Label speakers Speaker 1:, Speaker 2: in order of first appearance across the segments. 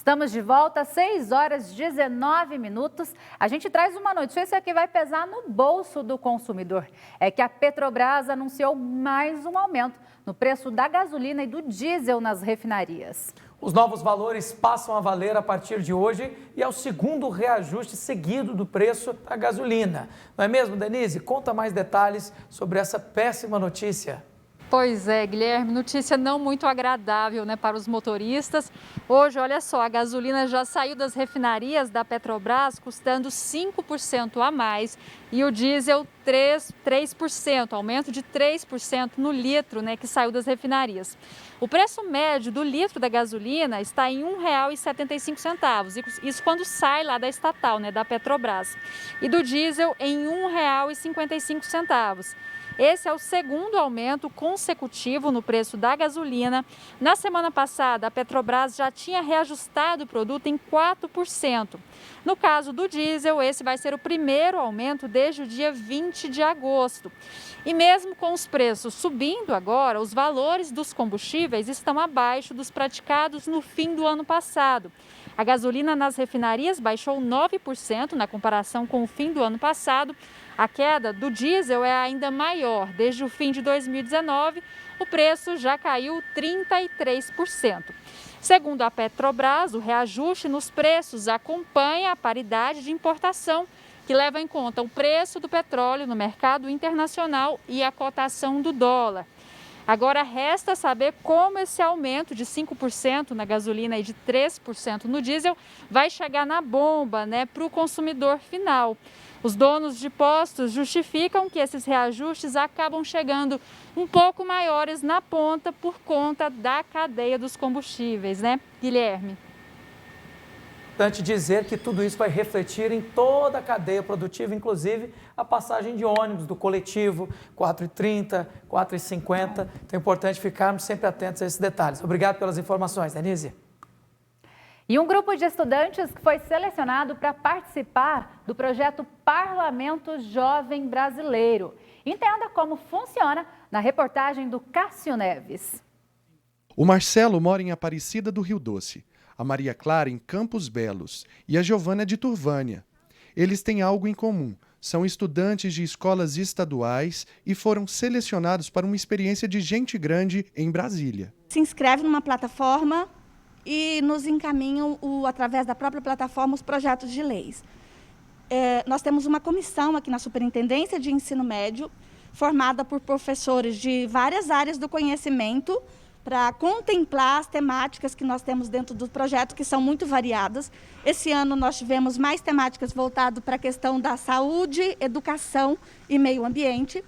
Speaker 1: Estamos de volta, 6 horas e 19 minutos. A gente traz uma notícia que vai pesar no bolso do consumidor. É que a Petrobras anunciou mais um aumento no preço da gasolina e do diesel nas refinarias.
Speaker 2: Os novos valores passam a valer a partir de hoje e é o segundo reajuste seguido do preço da gasolina. Não é mesmo, Denise? Conta mais detalhes sobre essa péssima notícia.
Speaker 3: Pois é, Guilherme, notícia não muito agradável, né, para os motoristas. Hoje, olha só, a gasolina já saiu das refinarias da Petrobras custando 5% a mais e o diesel 3%, aumento de 3% no litro, né, que saiu das refinarias. O preço médio do litro da gasolina está em R$ 1,75, isso quando sai lá da estatal, né, da Petrobras, e do diesel em R$ 1,55. Esse é o segundo aumento consecutivo no preço da gasolina. Na semana passada, a Petrobras já tinha reajustado o produto em 4%. No caso do diesel, esse vai ser o primeiro aumento desde o dia 20 de agosto. E mesmo com os preços subindo agora, os valores dos combustíveis estão abaixo dos praticados no fim do ano passado. A gasolina nas refinarias baixou 9% na comparação com o fim do ano passado. A queda do diesel é ainda maior. Desde o fim de 2019, o preço já caiu 33%. Segundo a Petrobras, o reajuste nos preços acompanha a paridade de importação, que leva em conta o preço do petróleo no mercado internacional e a cotação do dólar. Agora resta saber como esse aumento de 5% na gasolina e de 3% no diesel vai chegar na bomba, né, para o consumidor final. Os donos de postos justificam que esses reajustes acabam chegando um pouco maiores na ponta por conta da cadeia dos combustíveis, né, Guilherme?
Speaker 2: Importante dizer que tudo isso vai refletir em toda a cadeia produtiva, inclusive a passagem de ônibus do coletivo, 4h30, 4h50. Então é importante ficarmos sempre atentos a esses detalhes. Obrigado pelas informações, Denise.
Speaker 1: E um grupo de estudantes que foi selecionado para participar do projeto Parlamento Jovem Brasileiro. Entenda como funciona na reportagem do Cássio Neves.
Speaker 4: O Marcelo mora em Aparecida do Rio Doce, a Maria Clara em Campos Belos e a Giovana de Turvânia. Eles têm algo em comum, são estudantes de escolas estaduais e foram selecionados para uma experiência de gente grande em Brasília.
Speaker 5: Se inscreve numa plataforma e nos encaminham, através da própria plataforma, os projetos de leis. Nós temos uma comissão aqui na Superintendência de Ensino Médio, formada por professores de várias áreas do conhecimento, para contemplar as temáticas que nós temos dentro do projeto, que são muito variadas. Esse ano nós tivemos mais temáticas voltadas para a questão da saúde, educação e meio ambiente.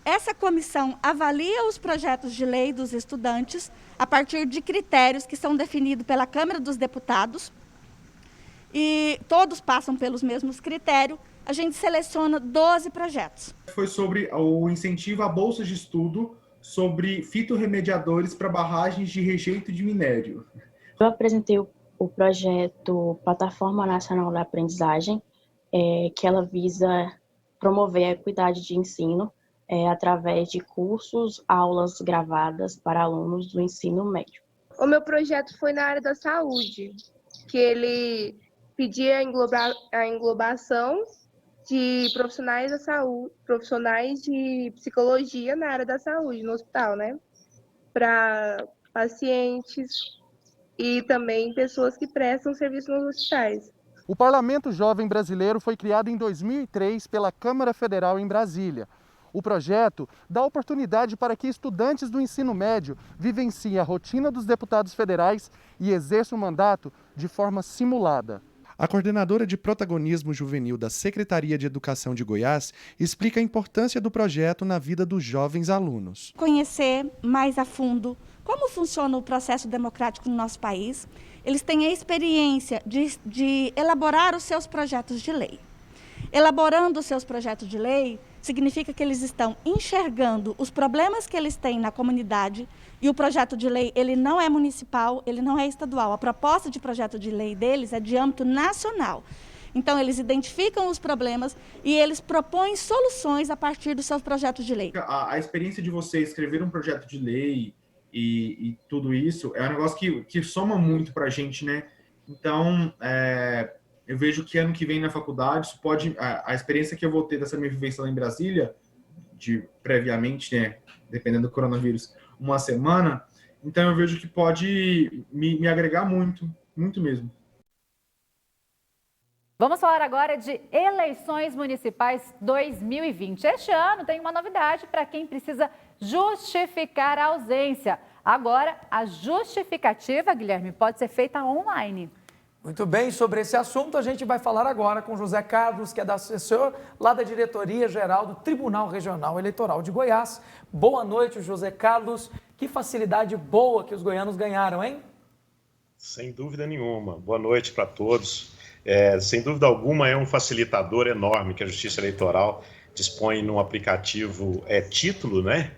Speaker 5: Essa comissão avalia os projetos de lei dos estudantes a partir de critérios que são definidos pela Câmara dos Deputados e todos passam pelos mesmos critérios. A gente seleciona 12 projetos.
Speaker 6: Foi sobre o incentivo a bolsas de estudo sobre fitorremediadores para barragens de rejeito de minério.
Speaker 7: Eu apresentei o projeto Plataforma Nacional da Aprendizagem, que ela visa promover a equidade de ensino através de cursos, aulas gravadas para alunos do ensino médio.
Speaker 8: O meu projeto foi na área da saúde, que ele pedia a englobação de profissionais da saúde, profissionais de psicologia na área da saúde, no hospital, né? Para pacientes e também pessoas que prestam serviço nos hospitais.
Speaker 4: O Parlamento Jovem Brasileiro foi criado em 2003 pela Câmara Federal em Brasília. O projeto dá oportunidade para que estudantes do ensino médio vivenciem a rotina dos deputados federais e exerçam o mandato de forma simulada. A coordenadora de protagonismo juvenil da Secretaria de Educação de Goiás explica a importância do projeto na vida dos jovens alunos.
Speaker 5: Conhecer mais a fundo como funciona o processo democrático no nosso país. Eles têm a experiência de elaborar os seus projetos de lei. Elaborando os seus projetos de lei, significa que eles estão enxergando os problemas que eles têm na comunidade, e o projeto de lei ele não é municipal, ele não é estadual. A proposta de projeto de lei deles é de âmbito nacional. Então, eles identificam os problemas e eles propõem soluções a partir dos seus projetos de lei.
Speaker 6: A experiência de você escrever um projeto de lei e tudo isso é um negócio que soma muito para a gente, né? Então, eu vejo que ano que vem na faculdade, isso pode, a experiência que eu vou ter dessa minha vivência lá em Brasília, previamente, né, dependendo do coronavírus, uma semana, então eu vejo que pode me agregar muito, muito mesmo.
Speaker 1: Vamos falar agora de eleições municipais 2020. Este ano tem uma novidade para quem precisa justificar a ausência. Agora, a justificativa, Guilherme, pode ser feita online.
Speaker 2: Muito bem, sobre esse assunto a gente vai falar agora com José Carlos, que é assessor lá da Diretoria Geral do Tribunal Regional Eleitoral de Goiás. Boa noite, José Carlos. Que facilidade boa que os goianos ganharam, hein?
Speaker 9: Sem dúvida nenhuma. Boa noite para todos. Sem dúvida alguma, é um facilitador enorme que a Justiça Eleitoral dispõe num aplicativo Título, né?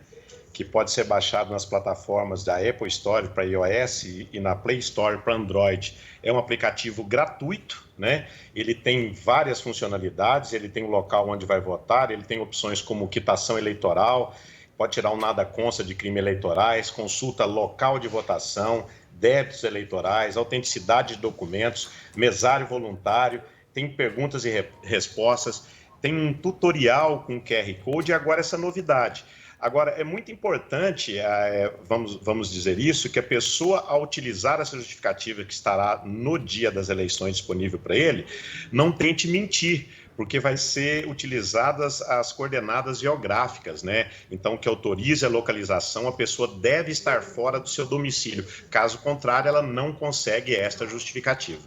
Speaker 9: Que pode ser baixado nas plataformas da Apple Store para iOS e na Play Store para Android. É um aplicativo gratuito, né? Ele tem várias funcionalidades, ele tem o local onde vai votar, ele tem opções como quitação eleitoral, pode tirar um nada consta de crimes eleitorais, consulta local de votação, débitos eleitorais, autenticidade de documentos, mesário voluntário, tem perguntas e respostas, tem um tutorial com QR Code e agora essa novidade. Agora, é muito importante, vamos dizer isso, que a pessoa, ao utilizar essa justificativa que estará no dia das eleições disponível para ele, não tente mentir, porque vai ser utilizadas as coordenadas geográficas, né? Então, que autorize a localização, a pessoa deve estar fora do seu domicílio. Caso contrário, ela não consegue esta justificativa.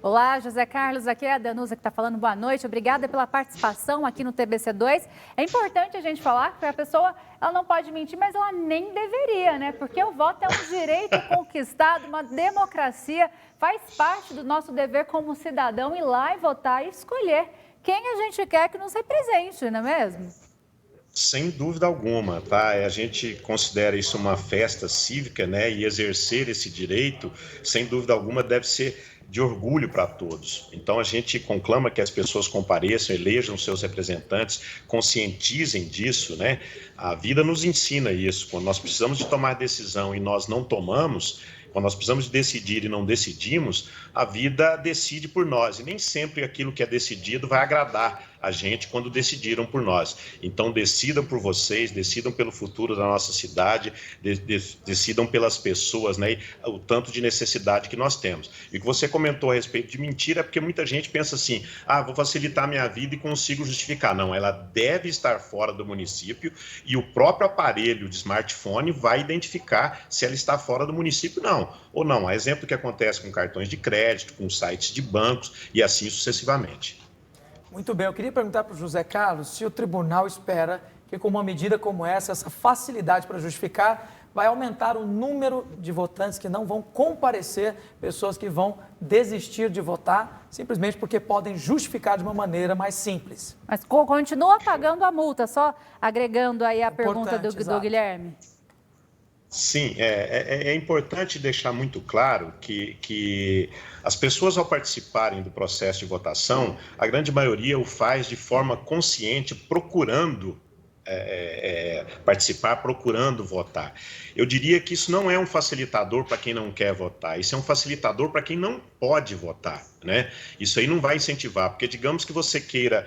Speaker 1: Olá, José Carlos, aqui é a Danusa que está falando. Boa noite, obrigada pela participação aqui no TBC2. É importante a gente falar que a pessoa ela não pode mentir, mas ela nem deveria, né? Porque o voto é um direito conquistado, uma democracia, faz parte do nosso dever como cidadão ir lá e votar e escolher quem a gente quer que nos represente, não é mesmo?
Speaker 9: Sem dúvida alguma, tá? A gente considera isso uma festa cívica, né? E exercer esse direito, sem dúvida alguma, deve ser de orgulho para todos. Então a gente conclama que as pessoas compareçam, elejam seus representantes, conscientizem disso, né? A vida nos ensina isso. Quando nós precisamos de tomar decisão e nós não tomamos, quando nós precisamos de decidir e não decidimos, a vida decide por nós. E nem sempre aquilo que é decidido vai agradar a gente quando decidiram por nós. Então, decidam por vocês, decidam pelo futuro da nossa cidade, decidam pelas pessoas, né? O tanto de necessidade que nós temos. E o que você comentou a respeito de mentira é porque muita gente pensa assim, vou facilitar a minha vida e consigo justificar. Não, ela deve estar fora do município e o próprio aparelho de smartphone vai identificar se ela está fora do município, não. Ou não. Há exemplo que acontece com cartões de crédito, com sites de bancos e assim sucessivamente.
Speaker 2: Muito bem, eu queria perguntar para o José Carlos se o tribunal espera que com uma medida como essa facilidade para justificar, vai aumentar o número de votantes que não vão comparecer, pessoas que vão desistir de votar, simplesmente porque podem justificar de uma maneira mais simples.
Speaker 1: Mas continua pagando a multa, só agregando aí a pergunta do Guilherme.
Speaker 9: Sim, é importante deixar muito claro que as pessoas, ao participarem do processo de votação, a grande maioria o faz de forma consciente, procurando participar, procurando votar. Eu diria que isso não é um facilitador para quem não quer votar, isso é um facilitador para quem não pode votar, né? Isso aí não vai incentivar, porque digamos que você queira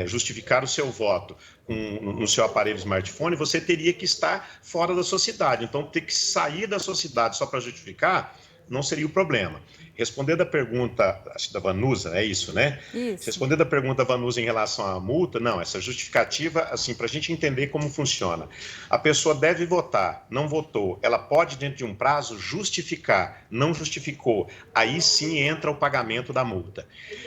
Speaker 9: justificar o seu voto no seu aparelho smartphone, você teria que estar fora da sua cidade, então ter que sair da sua cidade só para justificar não seria o problema. Respondendo a pergunta, acho da Vanusa, é isso, né?
Speaker 1: Isso.
Speaker 9: Respondendo a pergunta da Vanusa em relação à multa, não, essa justificativa, assim, para a gente entender como funciona. A pessoa deve votar, não votou, ela pode, dentro de um prazo, justificar, não justificou, aí sim entra o pagamento da multa.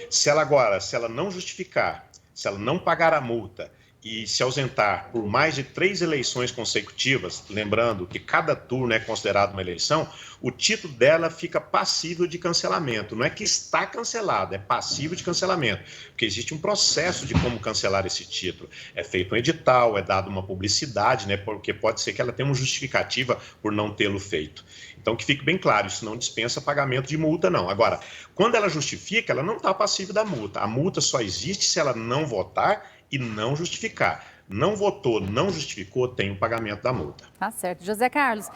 Speaker 9: Se ela não justificar, se ela não pagar a multa, e se ausentar por mais de 3 eleições consecutivas, lembrando que cada turno é considerado uma eleição, o título dela fica passível de cancelamento. Não é que está cancelado, é passível de cancelamento, porque existe um processo de como cancelar esse título. É feito um edital, é dada uma publicidade, né, porque pode ser que ela tenha uma justificativa por não tê-lo feito. Então, que fique bem claro, isso não dispensa pagamento de multa, não. Agora, quando ela justifica, ela não está passível da multa. A multa só existe se ela não votar e não justificar. Não votou, não justificou, tem o pagamento da multa.
Speaker 1: Tá certo. José Carlos,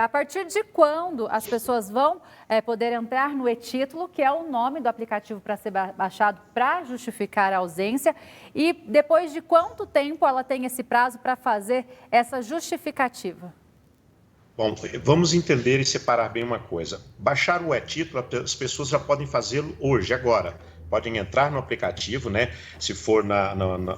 Speaker 1: a partir de quando as pessoas vão poder entrar no e-título, que é o nome do aplicativo para ser baixado para justificar a ausência, e depois de quanto tempo ela tem esse prazo para fazer essa justificativa?
Speaker 9: Bom, vamos entender e separar bem uma coisa. Baixar o e-título, as pessoas já podem fazê-lo hoje, agora. Podem entrar no aplicativo, né? Se for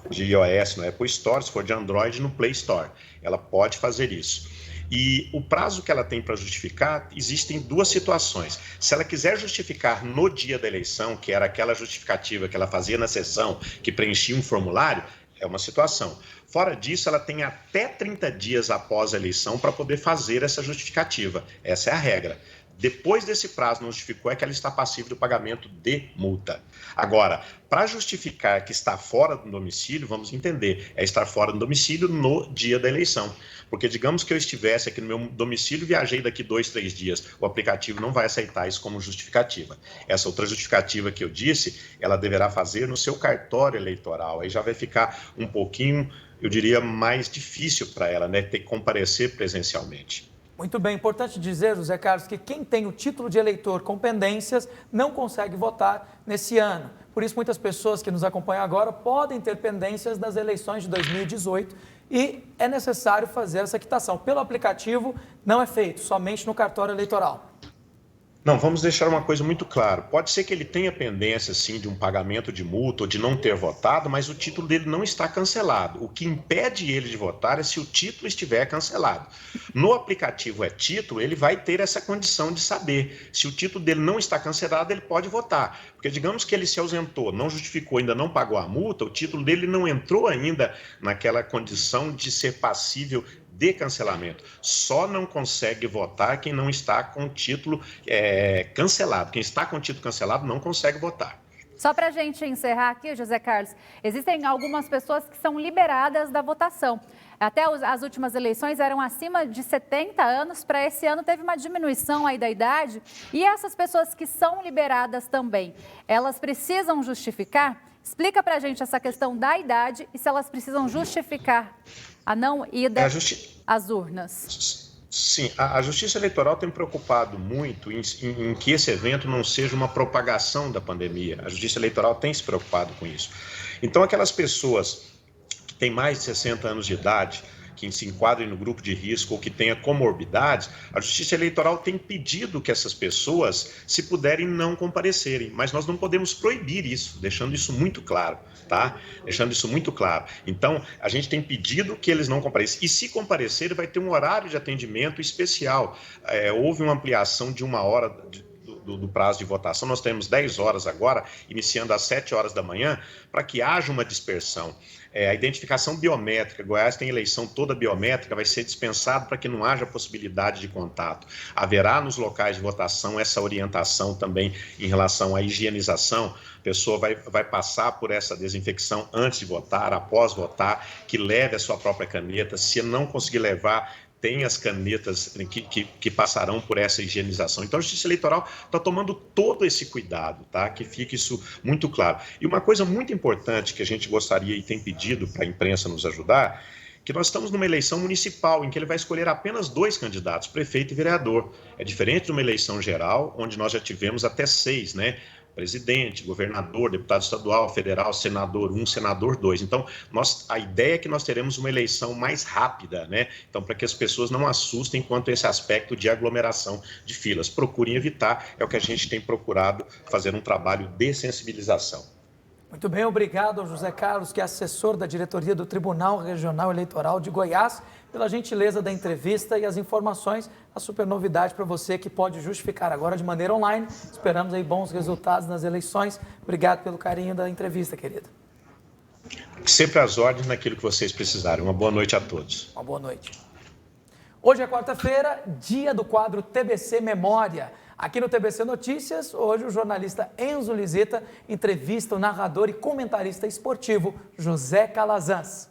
Speaker 9: de iOS, no Apple Store, se for de Android, no Play Store. Ela pode fazer isso. E o prazo que ela tem para justificar, existem duas situações. Se ela quiser justificar no dia da eleição, que era aquela justificativa que ela fazia na sessão, que preenchia um formulário, é uma situação. Fora disso, ela tem até 30 dias após a eleição para poder fazer essa justificativa. Essa é a regra. Depois desse prazo não justificou, é que ela está passível do pagamento de multa. Agora, para justificar que está fora do domicílio, vamos entender, é estar fora do domicílio no dia da eleição. Porque digamos que eu estivesse aqui no meu domicílio e viajei daqui 2, 3 dias, o aplicativo não vai aceitar isso como justificativa. Essa outra justificativa que eu disse, ela deverá fazer no seu cartório eleitoral. Aí já vai ficar um pouquinho, eu diria, mais difícil para ela, né, ter que comparecer presencialmente.
Speaker 2: Muito bem, importante dizer, José Carlos, que quem tem o título de eleitor com pendências não consegue votar nesse ano. Por isso, muitas pessoas que nos acompanham agora podem ter pendências das eleições de 2018 e é necessário fazer essa quitação. Pelo aplicativo, não é feito, somente no cartório eleitoral.
Speaker 9: Não, vamos deixar uma coisa muito clara. Pode ser que ele tenha pendência, sim, de um pagamento de multa ou de não ter votado, mas o título dele não está cancelado. O que impede ele de votar é se o título estiver cancelado. No aplicativo e-título, ele vai ter essa condição de saber. Se o título dele não está cancelado, ele pode votar. Porque digamos que ele se ausentou, não justificou, ainda não pagou a multa, o título dele não entrou ainda naquela condição de ser passível de cancelamento. Só não consegue votar quem não está com o título cancelado. Quem está com o título cancelado não consegue votar.
Speaker 1: Só para a gente encerrar aqui, José Carlos, existem algumas pessoas que são liberadas da votação. Até as últimas eleições eram acima de 70 anos, para esse ano teve uma diminuição aí da idade. E essas pessoas que são liberadas também, elas precisam justificar? Explica para a gente essa questão da idade e se elas precisam justificar a não ida às urnas.
Speaker 9: Sim, a Justiça Eleitoral tem preocupado muito em que esse evento não seja uma propagação da pandemia. A Justiça Eleitoral tem se preocupado com isso. Então, aquelas pessoas que têm mais de 60 anos de idade, que se enquadrem no grupo de risco ou que tenha comorbidades, a Justiça Eleitoral tem pedido que essas pessoas, se puderem, não comparecerem. Mas nós não podemos proibir isso, deixando isso muito claro, tá? Deixando isso muito claro. Então, a gente tem pedido que eles não compareçam. E se comparecerem, vai ter um horário de atendimento especial. Houve uma ampliação de 1 hora do prazo de votação. Nós temos 10 horas agora, iniciando às 7 horas da manhã, para que haja uma dispersão. A identificação biométrica, Goiás tem eleição toda biométrica, vai ser dispensado para que não haja possibilidade de contato. Haverá nos locais de votação essa orientação também em relação à higienização. A pessoa vai passar por essa desinfecção antes de votar, após votar, que leve a sua própria caneta. Se não conseguir levar, tem as canetas que passarão por essa higienização. Então, a Justiça Eleitoral está tomando todo esse cuidado, tá? Que fique isso muito claro. E uma coisa muito importante que a gente gostaria e tem pedido para a imprensa nos ajudar, que nós estamos numa eleição municipal em que ele vai escolher apenas 2 candidatos, prefeito e vereador. É diferente de uma eleição geral, onde nós já tivemos até 6, né? Presidente, governador, deputado estadual, federal, senador 1, senador 2. Então, a ideia é que nós teremos uma eleição mais rápida, né? Então, para que as pessoas não assustem quanto a esse aspecto de aglomeração de filas. Procurem evitar, é o que a gente tem procurado fazer um trabalho de sensibilização.
Speaker 2: Muito bem, obrigado ao José Carlos, que é assessor da diretoria do Tribunal Regional Eleitoral de Goiás, pela gentileza da entrevista e as informações, a super novidade para você que pode justificar agora de maneira online. Esperamos aí bons resultados nas eleições. Obrigado pelo carinho da entrevista, querido.
Speaker 9: Sempre às ordens naquilo que vocês precisarem. Uma boa noite a todos.
Speaker 2: Uma boa noite. Hoje é quarta-feira, dia do quadro TBC Memória. Aqui no TBC Notícias, hoje o jornalista Enzo Liseta entrevista o narrador e comentarista esportivo José Calazans.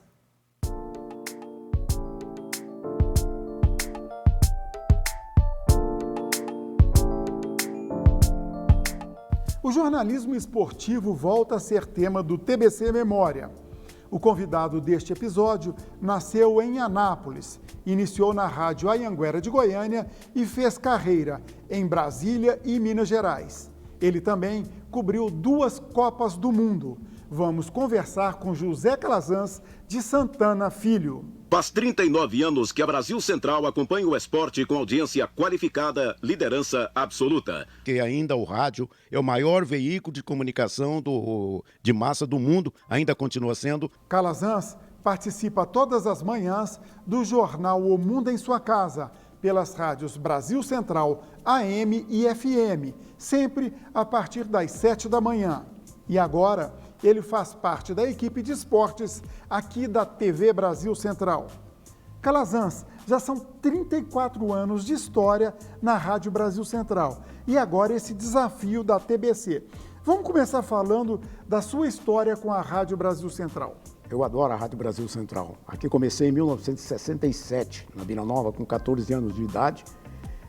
Speaker 10: O jornalismo esportivo volta a ser tema do TBC Memória. O convidado deste episódio nasceu em Anápolis, iniciou na Rádio Anhanguera de Goiânia e fez carreira em Brasília e Minas Gerais. Ele também cobriu 2 Copas do Mundo. Vamos conversar com José Calazans de Santana Filho.
Speaker 11: Faz 39 anos que a Brasil Central acompanha o esporte com audiência qualificada, liderança absoluta.
Speaker 12: Que ainda o rádio é o maior veículo de comunicação de massa do mundo, ainda continua sendo.
Speaker 10: Calazans participa todas as manhãs do jornal O Mundo em Sua Casa, pelas rádios Brasil Central, AM e FM, sempre a partir das 7 da manhã. E agora, ele faz parte da equipe de esportes aqui da TV Brasil Central. Calazans, já são 34 anos de história na Rádio Brasil Central e agora esse desafio da TBC. Vamos começar falando da sua história com a Rádio Brasil Central.
Speaker 12: Eu adoro a Rádio Brasil Central. Aqui comecei em 1967, na Vila Nova, com 14 anos de idade.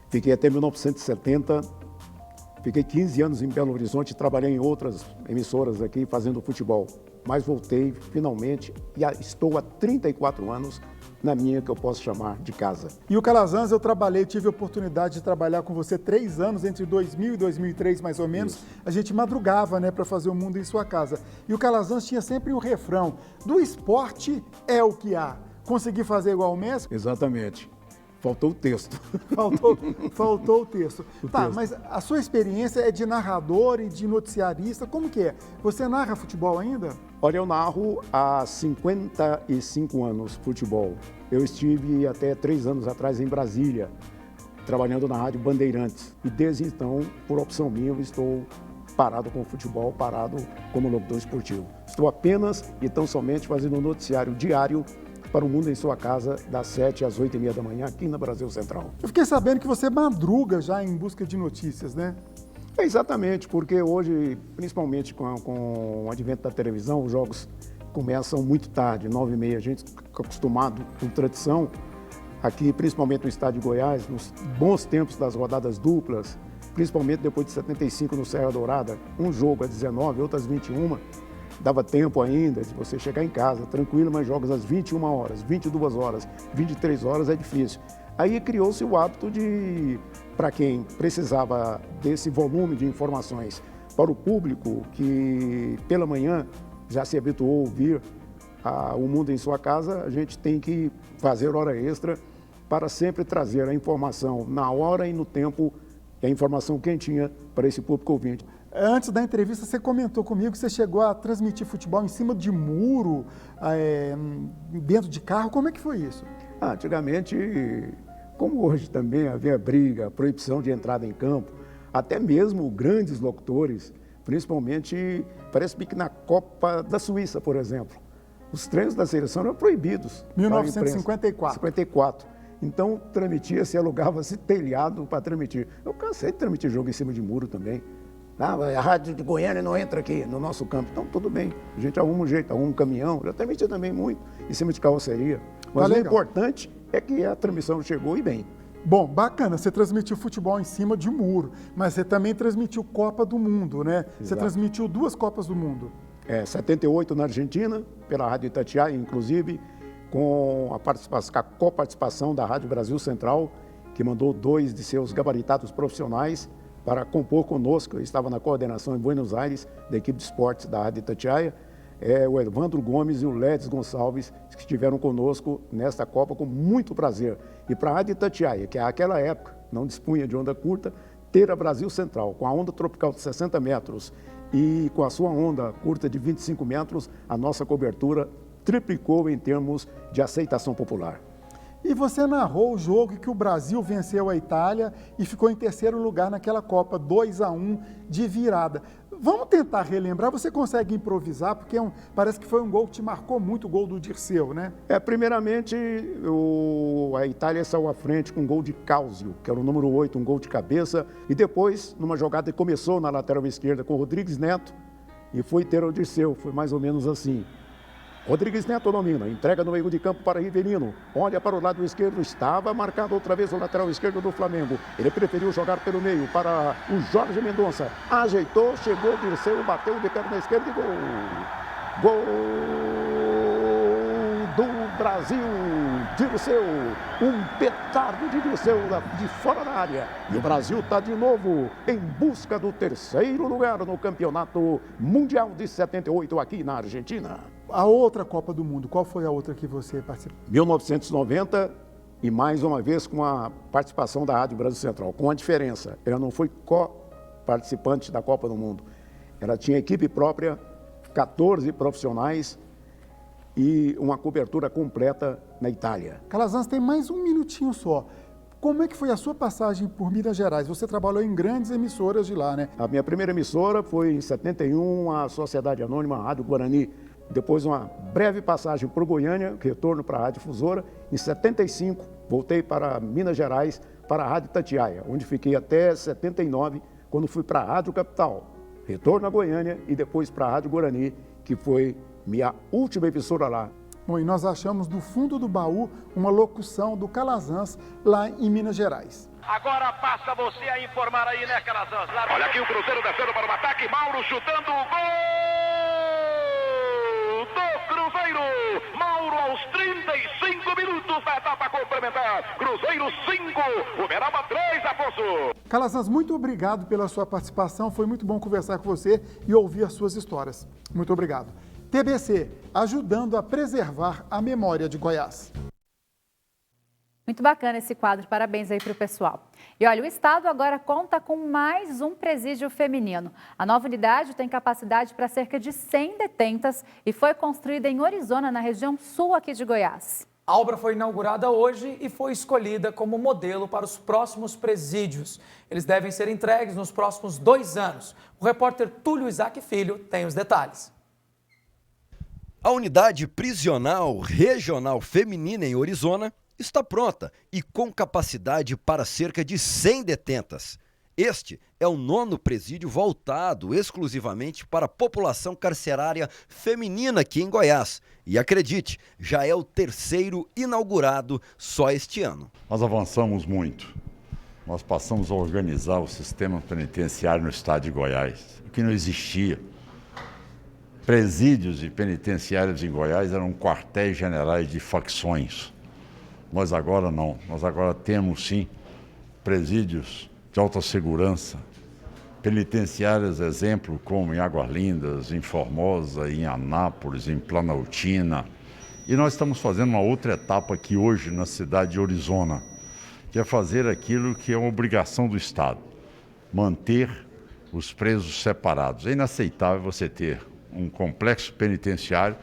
Speaker 12: Fiquei até 1970. Fiquei 15 anos em Belo Horizonte, trabalhei em outras emissoras aqui fazendo futebol. Mas voltei finalmente e estou há 34 anos na minha que eu posso chamar de casa.
Speaker 10: E o Calazans, eu tive a oportunidade de trabalhar com você 3 anos, entre 2000 e 2003 mais ou menos. Isso. A gente madrugava, né, para fazer o Mundo em Sua Casa. E o Calazans tinha sempre o refrão, do esporte é o que há. Consegui fazer igual o Messi?
Speaker 12: Exatamente. Faltou o texto.
Speaker 10: Faltou o texto. Mas a sua experiência é de narrador e de noticiarista, como que é? Você narra futebol ainda?
Speaker 12: Olha, eu narro há 55 anos futebol. Eu estive até 3 anos atrás em Brasília, trabalhando na Rádio Bandeirantes. E desde então, por opção minha, eu estou parado com o futebol, parado como locutor esportivo. Estou apenas e tão somente fazendo um noticiário diário para o Mundo em Sua Casa, das 7 às 8h30 da manhã, aqui na Brasil Central.
Speaker 10: Eu fiquei sabendo que você madruga já em busca de notícias, né?
Speaker 12: É exatamente, porque hoje, principalmente com o advento da televisão, os jogos começam muito tarde, 9h30. A gente fica acostumado com tradição, aqui, principalmente no estado de Goiás, nos bons tempos das rodadas duplas, principalmente depois de 75 no Serra Dourada, um jogo às 19, outras 21. Dava tempo ainda de você chegar em casa, tranquilo, mas jogos às 21 horas, 22 horas, 23 horas é difícil. Aí criou-se o hábito de, para quem precisava desse volume de informações para o público que pela manhã já se habituou a ouvir o Mundo em Sua Casa, a gente tem que fazer hora extra para sempre trazer a informação na hora e no tempo, a informação quentinha para esse público ouvinte.
Speaker 10: Antes da entrevista, você comentou comigo que você chegou a transmitir futebol em cima de muro, dentro de carro. Como é que foi isso?
Speaker 12: Antigamente, como hoje também havia briga, proibição de entrada em campo, até mesmo grandes locutores, principalmente, parece que na Copa da Suíça, por exemplo, os treinos da seleção eram proibidos.
Speaker 10: 1954.
Speaker 12: 54. Então, transmitia-se, alugava-se telhado para transmitir. Eu cansei de transmitir jogo em cima de muro também. A rádio de Goiânia não entra aqui no nosso campo. Então, tudo bem. A gente arruma um jeito, arruma um caminhão. Já transmitia também muito em cima de carroceria. Mas o importante é que a transmissão chegou e bem.
Speaker 10: Bom, bacana. Você transmitiu futebol em cima de muro, mas você também transmitiu Copa do Mundo, né? Exato. Você transmitiu 2 Copas do Mundo.
Speaker 12: 78 na Argentina, pela Rádio Itatiaia, inclusive, com a coparticipação da Rádio Brasil Central, que mandou 2 de seus gabaritados profissionais para compor conosco. Eu estava na coordenação em Buenos Aires, da equipe de esportes da Rádio Itatiaia, o Evandro Gomes e o Ledes Gonçalves, que estiveram conosco nesta Copa com muito prazer. E para a Rádio Itatiaia, que naquela época não dispunha de onda curta, ter a Brasil Central, com a onda tropical de 60 metros e com a sua onda curta de 25 metros, a nossa cobertura triplicou em termos de aceitação popular.
Speaker 10: E você narrou o jogo que o Brasil venceu a Itália e ficou em 3º lugar naquela Copa, 2-1 de virada. Vamos tentar relembrar, você consegue improvisar, porque parece que foi um gol que te marcou muito, o gol do Dirceu, né?
Speaker 12: Primeiramente, a Itália saiu à frente com um gol de Cáusio, que era o número 8, um gol de cabeça, e depois, numa jogada que começou na lateral esquerda com o Rodrigues Neto, e foi ter o Dirceu, foi mais ou menos assim. Rodrigues Neto domina, entrega no meio de campo para Rivelino, olha para o lado esquerdo, estava marcado outra vez o lateral esquerdo do Flamengo. Ele preferiu jogar pelo meio para o Jorge Mendonça, ajeitou, chegou, Dirceu, bateu de perna esquerda e gol! Gol Brasil, Dirceu, um petardo de Dirceu de fora da área. E o Brasil está de novo em busca do terceiro lugar no Campeonato Mundial de 78 aqui na Argentina.
Speaker 10: A outra Copa do Mundo, qual foi a outra que você participou?
Speaker 12: 1990 e mais uma vez com a participação da Rádio Brasil Central, com a diferença, ela não foi co-participante da Copa do Mundo. Ela tinha equipe própria, 14 profissionais e uma cobertura completa na Itália.
Speaker 10: Calazans, tem mais um minutinho só. Como é que foi a sua passagem por Minas Gerais? Você trabalhou em grandes emissoras de lá, né?
Speaker 12: A minha primeira emissora foi em 71, a Sociedade Anônima Rádio Guarani. Depois uma breve passagem por Goiânia, retorno para a Rádio Difusora. Em 75, voltei para Minas Gerais, para a Rádio Itatiaia, onde fiquei até 79, quando fui para a Rádio Capital. Retorno a Goiânia e depois para a Rádio Guarani, que foi minha última emissora lá.
Speaker 10: Bom, e nós achamos do fundo do baú uma locução do Calazans lá em Minas Gerais.
Speaker 13: Agora passa você a informar aí, né, Calazans? Olha aqui o Cruzeiro descendo para o ataque, Mauro chutando o gol do Cruzeiro. Mauro aos 35 minutos da etapa complementar. Cruzeiro 5, Uberaba 3, Afonso.
Speaker 10: Calazans, muito obrigado pela sua participação. Foi muito bom conversar com você e ouvir as suas histórias. Muito obrigado. TBC, ajudando a preservar a memória de Goiás.
Speaker 1: Muito bacana esse quadro, parabéns aí para o pessoal. E olha, o estado agora conta com mais um presídio feminino. A nova unidade tem capacidade para cerca de 100 detentas e foi construída em Orizona, na região sul aqui de Goiás.
Speaker 2: A obra foi inaugurada hoje e foi escolhida como modelo para os próximos presídios. Eles devem ser entregues nos próximos 2 anos. O repórter Túlio Isaac Filho tem os detalhes.
Speaker 14: A unidade prisional regional feminina em Orizona está pronta e com capacidade para cerca de 100 detentas. Este é o 9º presídio voltado exclusivamente para a população carcerária feminina aqui em Goiás. E acredite, já é o 3º inaugurado só este ano.
Speaker 15: Nós avançamos muito. Nós passamos a organizar o sistema penitenciário no estado de Goiás, o que não existia. Presídios e penitenciários em Goiás eram quartéis generais de facções. Nós agora não. Nós agora temos, sim, presídios de alta segurança, penitenciárias, exemplo, como em Águas Lindas, em Formosa, em Anápolis, em Planaltina. E nós estamos fazendo uma outra etapa aqui hoje na cidade de Orizona, que é fazer aquilo que é uma obrigação do Estado, manter os presos separados. É inaceitável você ter um complexo penitenciário,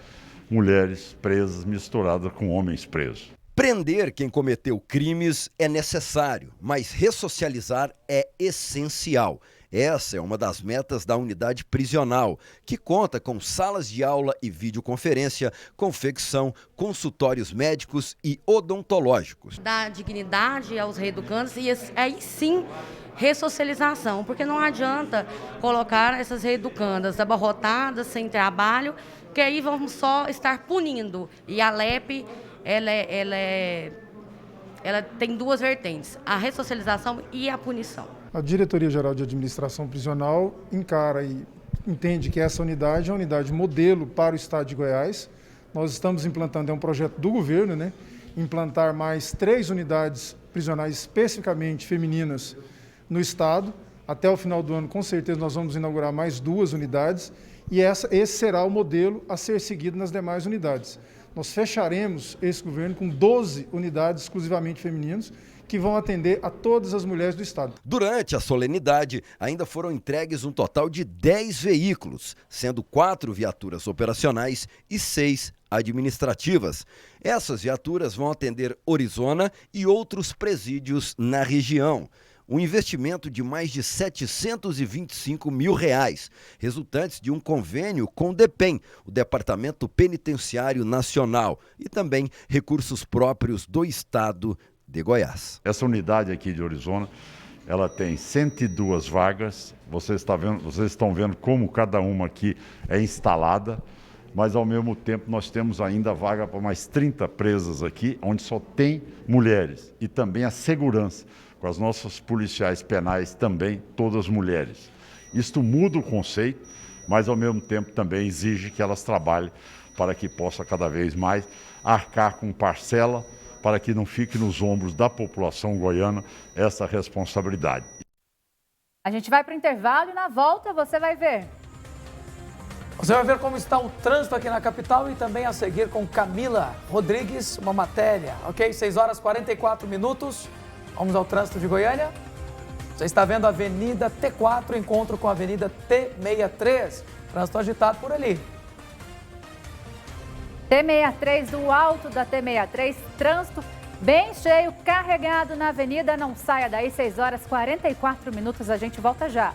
Speaker 15: mulheres presas misturadas com homens presos.
Speaker 14: Prender quem cometeu crimes é necessário, mas ressocializar é essencial. Essa é uma das metas da unidade prisional, que conta com salas de aula e videoconferência, confecção, consultórios médicos e odontológicos.
Speaker 16: Dá dignidade aos reeducandos e aí sim ressocialização, porque não adianta colocar essas reeducandas abarrotadas, sem trabalho, que aí vamos só estar punindo. E a LEP, ela tem 2 vertentes, a ressocialização e a punição.
Speaker 17: A Diretoria-Geral de Administração Prisional encara e entende que essa unidade é uma unidade modelo para o estado de Goiás. Nós estamos implantando, é um projeto do governo, né? Implantar mais 3 unidades prisionais especificamente femininas no estado. Até o final do ano, com certeza, nós vamos inaugurar mais 2 unidades e esse será o modelo a ser seguido nas demais unidades. Nós fecharemos esse governo com 12 unidades exclusivamente femininas, que vão atender a todas as mulheres do estado.
Speaker 14: Durante a solenidade, ainda foram entregues um total de 10 veículos, sendo 4 viaturas operacionais e 6 administrativas. Essas viaturas vão atender Orizona e outros presídios na região. Um investimento de mais de R$ 725 mil, resultantes de um convênio com o DEPEN, o Departamento Penitenciário Nacional, e também recursos próprios do Estado de Goiás.
Speaker 15: Essa unidade aqui de Orizona, ela tem 102 vagas, vocês estão vendo como cada uma aqui é instalada, mas ao mesmo tempo nós temos ainda vaga para mais 30 presas aqui, onde só tem mulheres, e também a segurança, com as nossas policiais penais também, todas mulheres. Isto muda o conceito, mas ao mesmo tempo também exige que elas trabalhem para que possa cada vez mais arcar com parcela, para que não fique nos ombros da população goiana essa responsabilidade.
Speaker 1: A gente vai para o intervalo e na volta você vai ver.
Speaker 2: Você vai ver como está o trânsito aqui na capital e também a seguir com Camila Rodrigues, uma matéria, ok? 6 horas e 44 minutos. Vamos ao trânsito de Goiânia. Você está vendo a Avenida T4, encontro com a Avenida T63. Trânsito agitado por ali.
Speaker 1: T63, do alto da T63, trânsito bem cheio, carregado na avenida. Não saia daí, 6 horas e 44 minutos. A gente volta já.